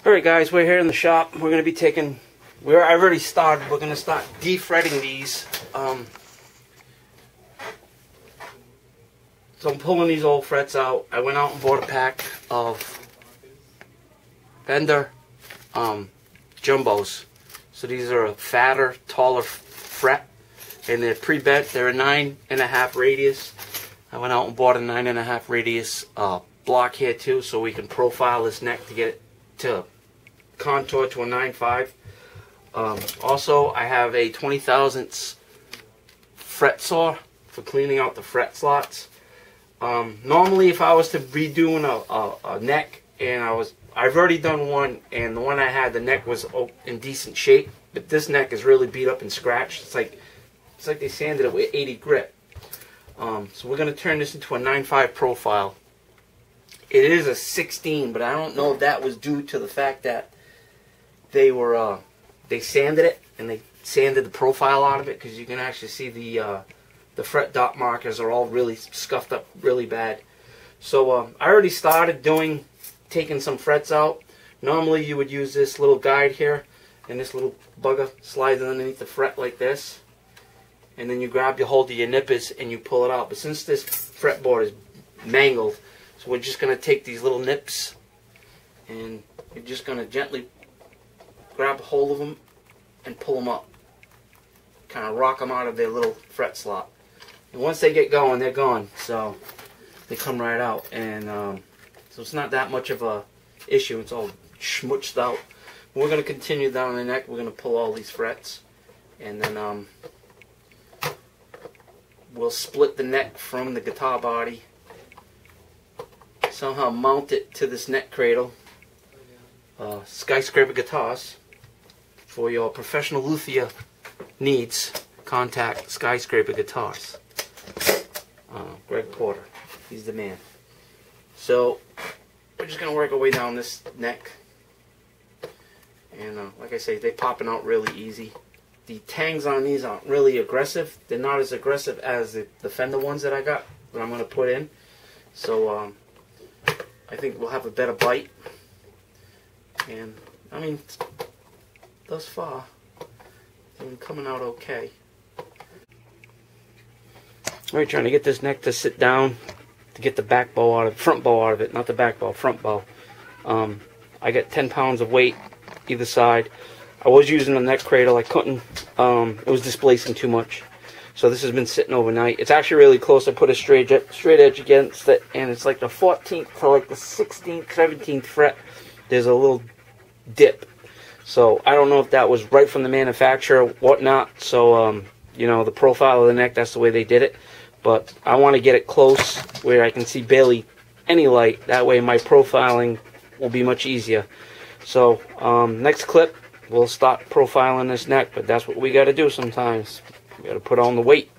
Alright guys, we're here in the shop. We're going to be taking, I've already started, we're going to start defretting these. So I'm pulling these old frets out. I went out and bought a pack of Fender Jumbos. So these are a fatter, taller fret, and they're pre-bent. They're a 9.5 radius. I went out and bought a 9.5 radius block here too, so we can profile this neck to get it to contour to a 9.5. Also, I have a 20 thousandths fret saw for cleaning out the fret slots. Normally, if I was to be doing a neck, and I've already done one, and the one I had, the neck was in decent shape, but this neck is really beat up and scratched. It's like they sanded it with 80 grit. So we're going to turn this into a 9.5 profile. It is a 16, but I don't know if that was due to the fact that they sanded it, and they sanded the profile out of it, because you can actually see the fret dot markers are all really scuffed up really bad. So I already started taking some frets out. Normally you would use this little guide here, and this little bugger slides underneath the fret like this, and then you grab your hold of your nippers and you pull it out. But since this fretboard is mangled, so we're just going to take these little nips, and you're just going to gently grab a hold of them and pull them up. Kind of rock them out of their little fret slot. And once they get going, they're gone. So they come right out. And so it's not that much of a issue. It's all schmutzed out. We're going to continue down the neck. We're going to pull all these frets. And then we'll split the neck from the guitar body. Somehow mount it to this neck cradle. Skyscraper Guitars. For your professional luthier needs, contact Skyscraper Guitars. Greg Porter, he's the man. So we're just going to work our way down this neck. And like I say, they're popping out really easy. The tangs on these aren't really aggressive. They're not as aggressive as the Fender ones that I got, that I'm going to put in. So I think we'll have a better bite. And I mean, thus far, I'm coming out okay. Alright, trying to get this neck to sit down, to get the back bow out of, front bow out of it, not the back bow, front bow. I got 10 pounds of weight either side. I was using a neck cradle. I couldn't, it was displacing too much. So this has been sitting overnight. It's actually really close. I put a straight edge against it, and it's like the 14th to like the 16th, 17th fret. There's a little dip. So I don't know if that was right from the manufacturer or whatnot. So, you know, the profile of the neck, that's the way they did it. But I want to get it close where I can see barely any light. That way my profiling will be much easier. So next clip, we'll start profiling this neck. But that's what we got to do sometimes. We got to put on the weight.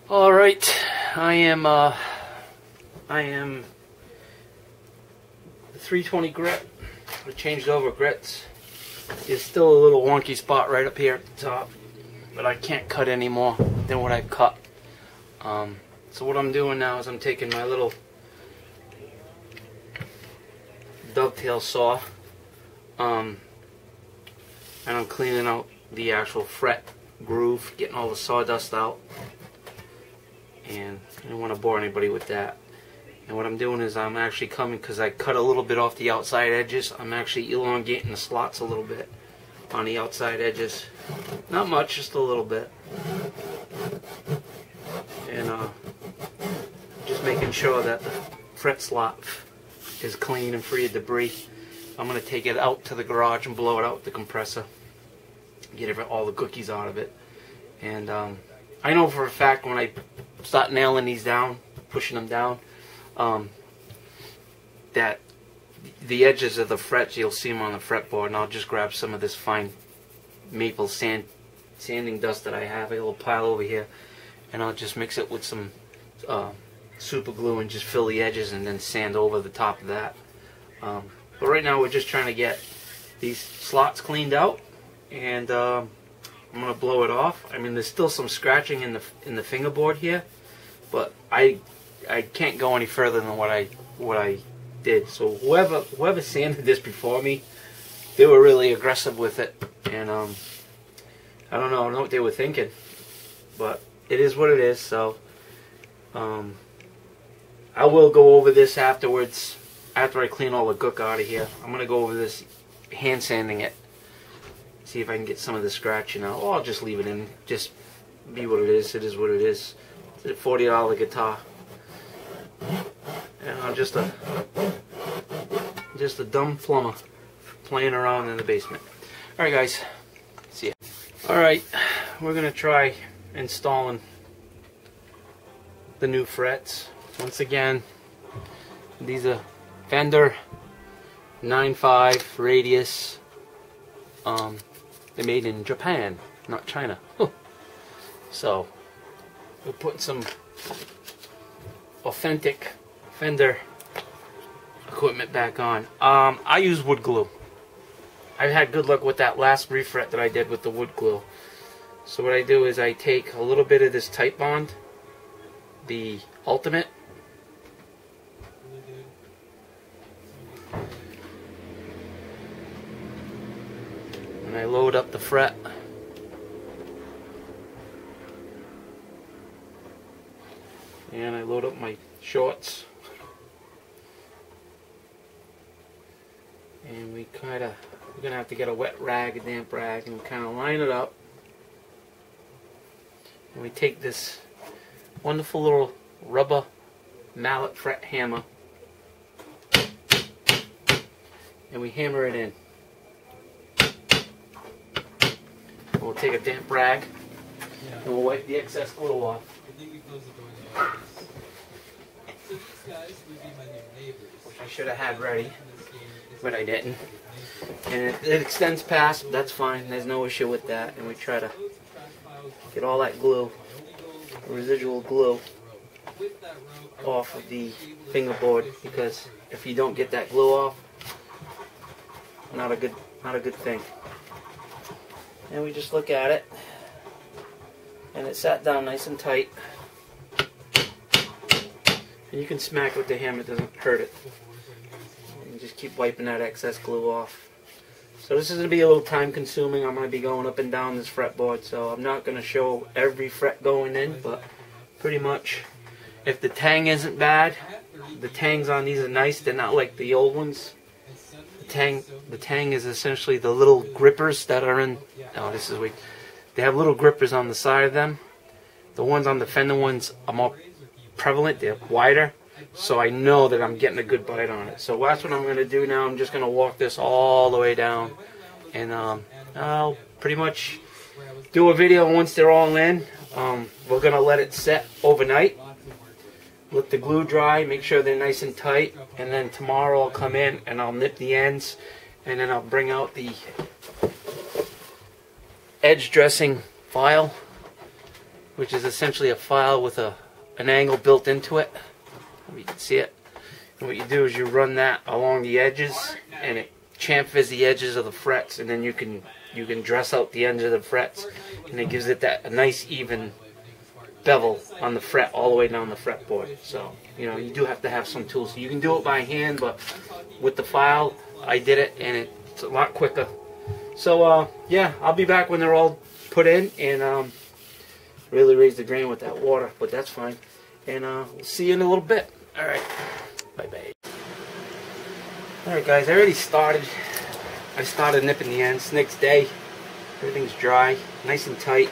All right, I am the 320 grit. I changed over grits. There's still a little wonky spot right up here at the top, but I can't cut any more than what I've cut. So what I'm doing now is I'm taking my little dovetail saw, and I'm cleaning out the actual fret groove, getting all the sawdust out, and I don't want to bore anybody with that. And what I'm doing is I'm actually coming, because I cut a little bit off the outside edges, I'm actually elongating the slots a little bit on the outside edges. Not much, just a little bit. And just making sure that the fret slot is clean and free of debris. I'm going to take it out to the garage and blow it out with the compressor. Get all the cookies out of it. And I know for a fact when I start nailing these down, pushing them down, that the edges of the frets, you'll see them on the fretboard, and I'll just grab some of this fine maple sanding dust that I have, a little pile over here, and I'll just mix it with some super glue and just fill the edges and then sand over the top of that. But right now we're just trying to get these slots cleaned out, and I'm going to blow it off. I mean, there's still some scratching in the fingerboard here, but I can't go any further than what I did. So whoever sanded this before me, they were really aggressive with it, and I don't know what they were thinking, but it is what it is. So I will go over this afterwards, after I clean all the gook out of here. I'm gonna go over this, hand sanding it, see if I can get some of the scratching out. Or I'll just leave it in, just be what it is. It is what it is. It's a $40 guitar. And I'm just a dumb plumber playing around in the basement. Alright guys, see ya. Alright, we're going to try installing the new frets. Once again, these are Fender 9.5 radius. They're made in Japan, not China. So, we're putting some authentic Fender equipment back on. I use wood glue. I've had good luck with that last refret that I did with the wood glue. So what I do is I take a little bit of this Tight Bond, the Ultimate, and I load up the fret. And I load up my shorts. And we're going to have to get a wet rag, a damp rag, and kind of line it up. And we take this wonderful little rubber mallet fret hammer, and we hammer it in. And we'll take a damp rag, and we'll wipe the excess glue off. Which I should have had ready, but I didn't. And it extends past, that's fine, there's no issue with that. And we try to get all that glue, residual glue, off of the fingerboard, because if you don't get that glue off, not a good thing. And we just look at it, and it sat down nice and tight. And you can smack it with the hammer, it doesn't hurt it. And just keep wiping that excess glue off. So this is going to be a little time consuming. I'm going to be going up and down this fretboard, so I'm not going to show every fret going in, but pretty much if the tang isn't bad, the tangs on these are nice, they're not like the old ones. The tang is essentially the little grippers that are in, oh this is weak, they have little grippers on the side of them. The ones on the Fender ones are more prevalent, they're wider, so I know that I'm getting a good bite on it. So that's what I'm going to do now. I'm just going to walk this all the way down, and I'll pretty much do a video once they're all in. We're going to let it set overnight, let the glue dry, make sure they're nice and tight, and then tomorrow I'll come in and I'll nip the ends, and then I'll bring out the edge dressing file, which is essentially a file with an angle built into it. You can see it. And what you do is you run that along the edges, and it chamfers the edges of the frets, and then you can dress out the ends of the frets, and it gives it a nice even bevel on the fret all the way down the fretboard. So you know, you do have to have some tools. You can do it by hand, but with the file, I did it, and it's a lot quicker. So yeah, I'll be back when they're all put in, and really raise the grain with that water, but that's fine. And we'll see you in a little bit. All right, bye-bye. All right, guys, I started nipping the ends. Next day, everything's dry, nice and tight.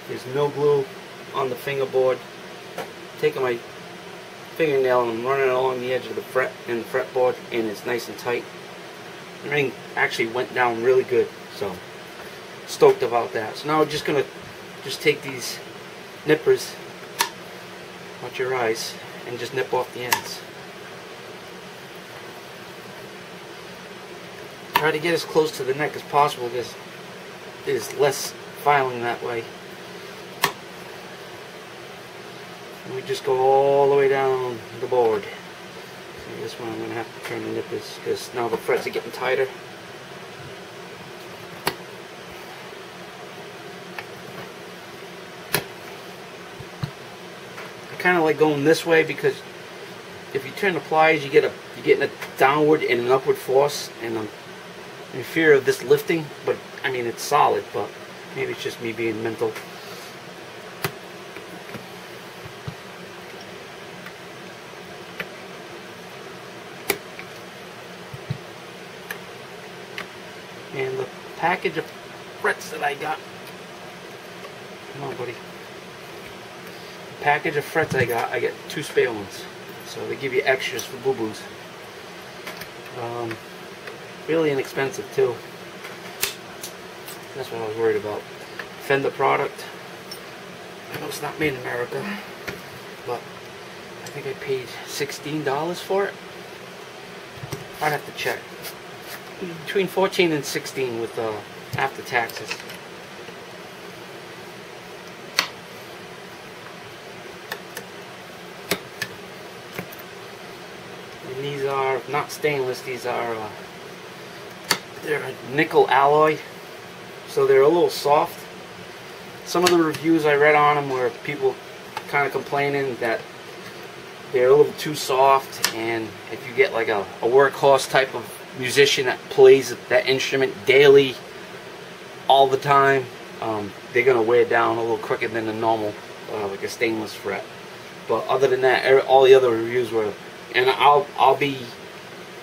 There's no glue on the fingerboard. Taking my fingernail and I'm running it along the edge of the fret and the fretboard, and it's nice and tight. Everything actually went down really good, so stoked about that. So now we're just gonna take these nippers, watch your eyes, and just nip off the ends. Try to get as close to the neck as possible because there's less filing that way. And we just go all the way down the board. See, this one I'm going to have to turn the nippers because now the frets are getting tighter. I kind of like going this way because if you turn the pliers, you're getting a downward and an upward force, and I'm in fear of this lifting, but I mean it's solid, but maybe it's just me being mental. And the package of frets that I got, come on buddy, the package of frets I get 2 spare ones, so they give you extras for boo-boos. Really inexpensive too. That's what I was worried about. Fender product. I know it's not made in America, but I think I paid $16 for it. I'd have to check. Between 14 and 16 with after taxes. And these are not stainless. These are they're a nickel alloy, so they're a little soft. Some of the reviews I read on them were people kind of complaining that they're a little too soft, and if you get like a workhorse type of musician that plays that instrument daily, all the time, they're going to wear down a little quicker than a normal, like a stainless fret. But other than that, all the other reviews were, and I'll be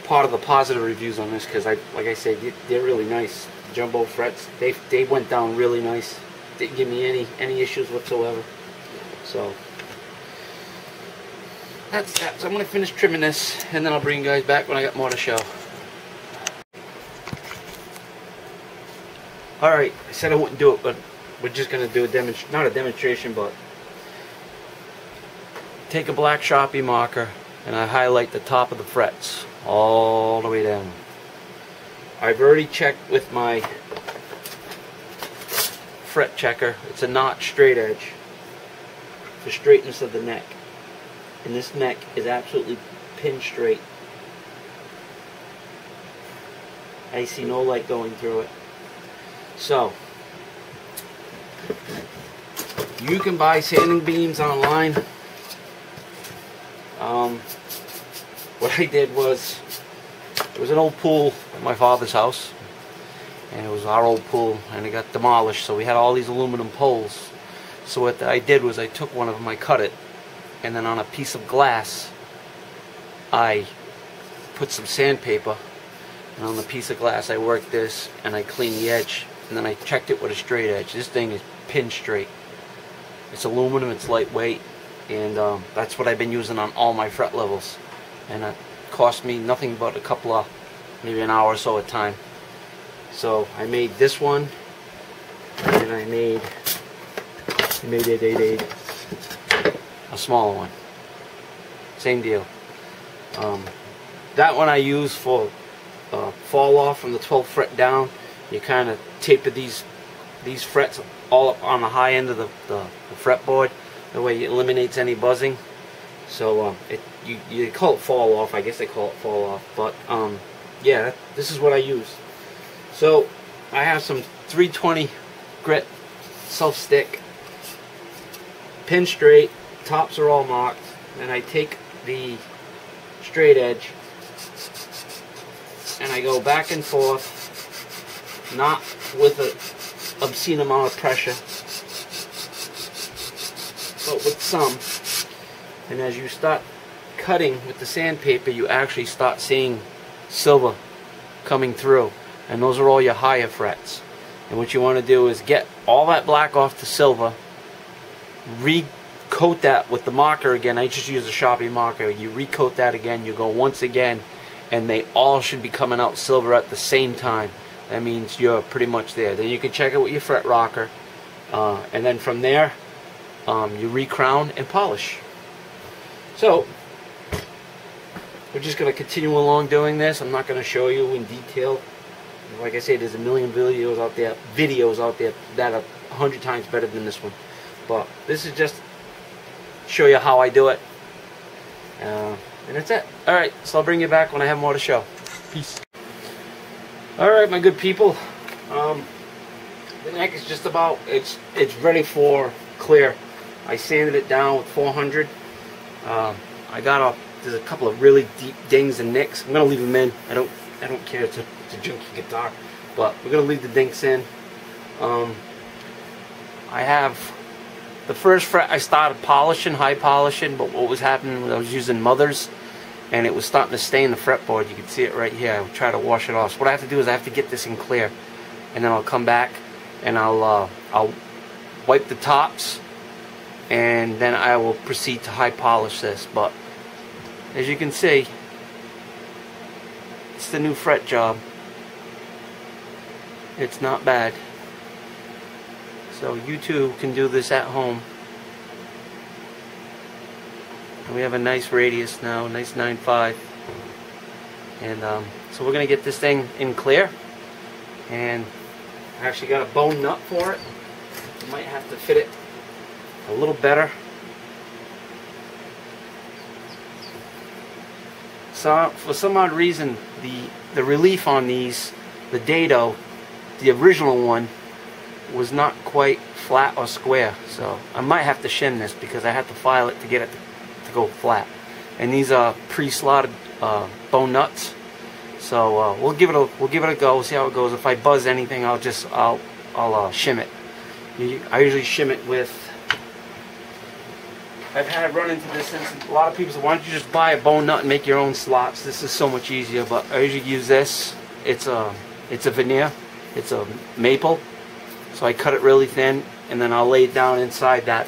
part of the positive reviews on this because like I said, they're really nice. Jumbo frets, they went down really nice. Didn't give me any issues whatsoever. So that's that. So I'm gonna finish trimming this, and then I'll bring you guys back when I got more to show. All right, I said I wouldn't do it, but we're just gonna do not a demonstration, but take a black Sharpie marker and I highlight the top of the frets all the way down. I've already checked with my fret checker. It's a notch straight edge for straightness of the neck, and this neck is absolutely pin straight. I see no light going through it. So you can buy sanding beams online. What I did was, it was an old pool at my father's house, and it was our old pool, and it got demolished, so we had all these aluminum poles. So what I did was I took one of them, I cut it, and then on a piece of glass I put some sandpaper, and on the piece of glass I worked this, and I cleaned the edge, and then I checked it with a straight edge. This thing is pin straight. It's aluminum, it's lightweight, and that's what I've been using on all my fret levels, and it cost me nothing but a couple of, maybe an hour or so at time. So I made this one, and I made a smaller one. Same deal. That one I use for fall off from the 12th fret down. You kind of taper these these frets all up on the high end of the fretboard. That way it eliminates any buzzing. So you call it fall off. I guess they call it fall off. But yeah, this is what I use. So I have some 320 grit self-stick, pin straight, tops are all marked, and I take the straight edge and I go back and forth, not with an obscene amount of pressure, but with some. And as you start cutting with the sandpaper, you actually start seeing silver coming through, and those are all your higher frets. And what you want to do is get all that black off the silver, recoat that with the marker again. I just use a Sharpie marker. You recoat that again, you go once again, and they all should be coming out silver at the same time. That means you're pretty much there. Then you can check it with your fret rocker, and then from there you recrown and polish. So we're just going to continue along doing this. I'm not going to show you in detail. Like I said, there's a million videos out there that are 100 times better than this one. But this is just show you how I do it. And that's it. Alright, so I'll bring you back when I have more to show. Peace. Alright, my good people. The neck is just about, it's ready for clear. I sanded it down with 400. There's a couple of really deep dings and nicks. I'm gonna leave them in. I don't care. It's a junky guitar, but we're gonna leave the dinks in. I have the first fret. I started polishing, high polishing, but what was happening was I was using mothers, and it was starting to stain the fretboard. You can see it right here. I would try to wash it off. So what I have to do is I have to get this in clear, and then I'll come back and I'll wipe the tops, and then I will proceed to high polish this. But as you can see, it's the new fret job. It's not bad. So you too can do this at home. And we have a nice radius now, nice 9.5. And so we're going to get this thing in clear. And I actually got a bone nut for it. I might have to fit it a little better. So for some odd reason, the relief on these, the dado, the original one, was not quite flat or square. So I might have to shim this because I have to file it to get it to go flat. And these are pre-slotted bone nuts. So we'll give it a go. See how it goes. If I buzz anything, I'll shim it. I usually shim it with. I've had run into this, and a lot of people say, why don't you just buy a bone nut and make your own slots? This is so much easier. But I usually use this. It's a veneer. It's a maple. So I cut it really thin, and then I'll lay it down inside that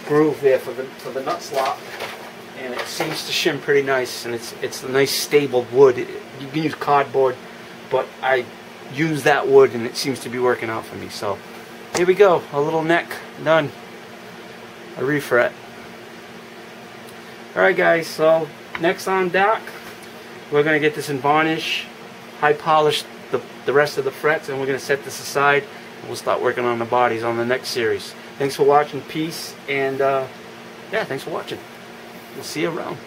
groove there for the nut slot, and it seems to shim pretty nice. And it's a nice stable wood. You can use cardboard, but I use that wood, and it seems to be working out for me. So here we go. A little neck done. A refret. Alright guys, so next on deck, we're going to get this in varnish, high polish the rest of the frets, and we're going to set this aside, and we'll start working on the bodies on the next series. Thanks for watching, peace, and yeah, thanks for watching. We'll see you around.